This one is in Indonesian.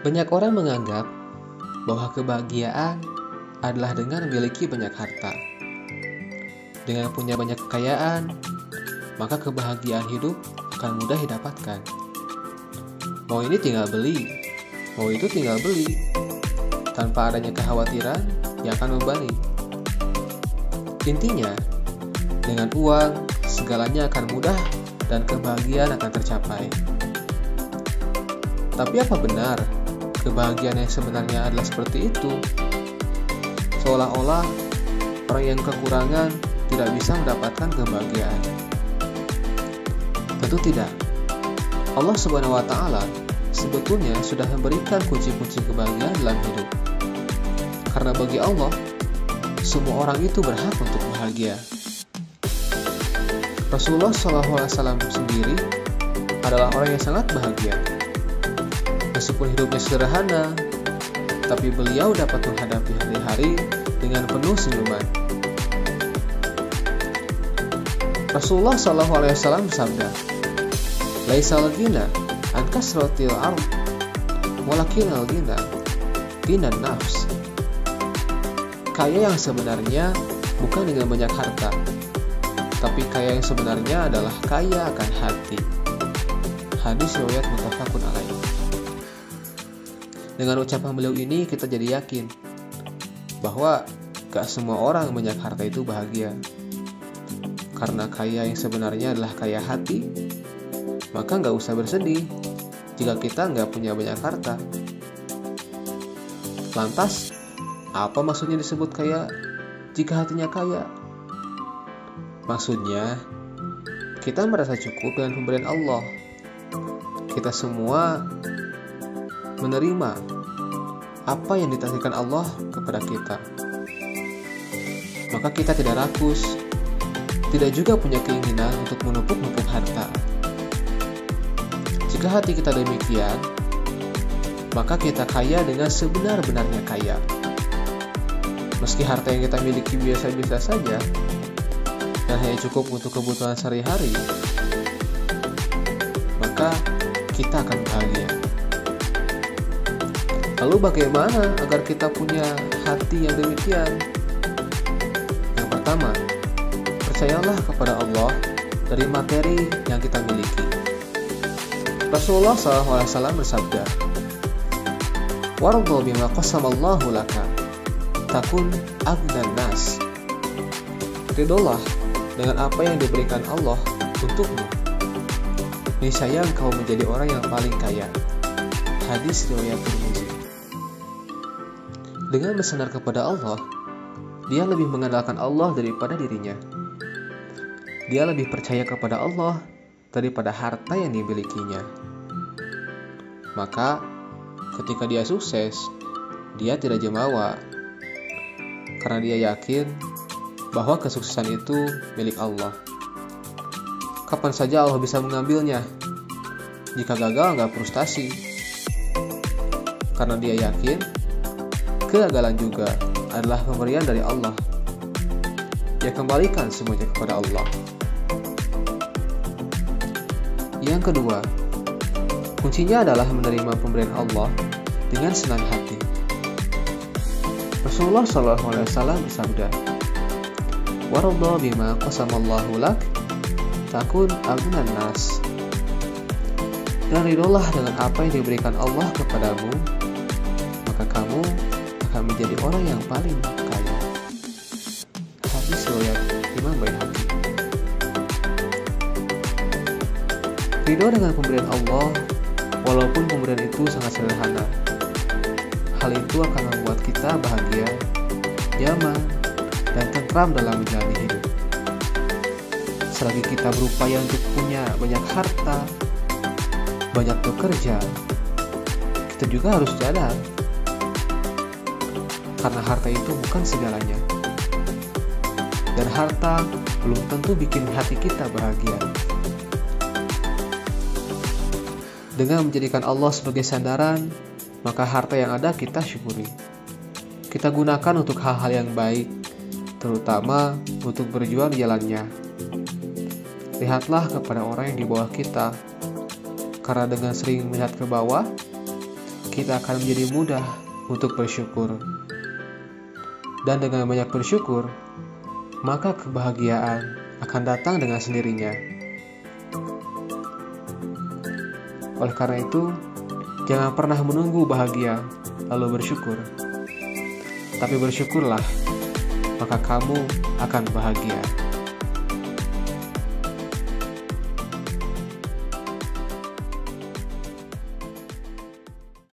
Banyak orang menganggap bahwa kebahagiaan adalah dengan memiliki banyak harta. Dengan punya banyak kekayaan, maka kebahagiaan hidup akan mudah didapatkan. Mau ini tinggal beli, mau itu tinggal beli, tanpa adanya kekhawatiran yang akan membebani. Intinya, dengan uang, segalanya akan mudah dan kebahagiaan akan tercapai. Tapi apa benar kebahagiaan yang sebenarnya adalah seperti itu? Seolah-olah orang yang kekurangan tidak bisa mendapatkan kebahagiaan. Tentu tidak. Allah Subhanahu wa Ta'ala sebetulnya sudah memberikan kunci-kunci kebahagiaan dalam hidup. Karena bagi Allah, semua orang itu berhak untuk bahagia. Rasulullah SAW sendiri adalah orang yang sangat bahagia. Meskipun hidupnya sederhana, tapi beliau dapat menghadapi hari-hari dengan penuh senyuman. Rasulullah SAW bersabda, "Laisal ghina an kasratil ard, walakinal ghina ghinan nafs." Kaya yang sebenarnya bukan dengan banyak harta, tapi kaya yang sebenarnya adalah kaya akan hati. Hadis riwayat muttafaqun alaih. Dengan ucapan beliau ini kita jadi yakin bahwa gak semua orang yang banyak harta itu bahagia. Karena kaya yang sebenarnya adalah kaya hati, maka gak usah bersedih jika kita gak punya banyak harta. Lantas, apa maksudnya disebut kaya jika hatinya kaya? Maksudnya, kita merasa cukup dengan pemberian Allah. Kita semua menerima apa yang ditakdirkan Allah kepada kita. Maka kita tidak rakus, tidak juga punya keinginan untuk menumpuk-numpuk harta. Jika hati kita demikian, maka kita kaya dengan sebenar-benarnya kaya. Meski harta yang kita miliki biasa-biasa saja dan hanya cukup untuk kebutuhan sehari-hari, maka kita akan bahagia. Lalu bagaimana agar kita punya hati yang demikian? Yang pertama, percayalah kepada Allah dari materi yang kita miliki. Rasulullah SAW bersabda, "Warḍa bima qasamallahu laka, takun aghnan nas." Ridholah dengan apa yang diberikan Allah untukmu, niscaya engkau menjadi orang yang paling kaya. Hadis riwayat Tirmidzi. Dengan bersandar kepada Allah, dia lebih mengandalkan Allah daripada dirinya. Dia lebih percaya kepada Allah daripada harta yang dimilikinya. Maka, ketika dia sukses, dia tidak jemawa. Karena dia yakin bahwa kesuksesan itu milik Allah. Kapan saja Allah bisa mengambilnya. Jika gagal, nggak frustasi. Karena dia yakin kegagalan juga adalah pemberian dari Allah. Dia kembalikan semuanya kepada Allah. Yang kedua, kuncinya adalah menerima pemberian Allah dengan senang hati. Rasulullah SAW bersabda, "Warḍa bima qasamallahu lak, takun aghnan nas." Dan ridholah dengan apa yang diberikan Allah kepadamu, maka kamu akan menjadi orang yang paling kaya. Hadis riwayat Imam Baihaqi. Ridho dengan pemberian Allah, walaupun pemberian itu sangat sederhana. Hal itu akan membuat kita bahagia, nyaman, dan tentram dalam menjalani hidup. Selagi kita berupaya untuk punya banyak harta, banyak bekerja, kita juga harus sadar karena harta itu bukan segalanya, dan harta belum tentu bikin hati kita bahagia. Dengan menjadikan Allah sebagai sandaran, maka harta yang ada kita syukuri. Kita gunakan untuk hal-hal yang baik, terutama untuk berjuang di jalannya. Lihatlah kepada orang yang di bawah kita, karena dengan sering melihat ke bawah, kita akan menjadi mudah untuk bersyukur. Dan dengan banyak bersyukur, maka kebahagiaan akan datang dengan sendirinya. Oleh karena itu, jangan pernah menunggu bahagia lalu bersyukur. Tapi bersyukurlah, maka kamu akan bahagia.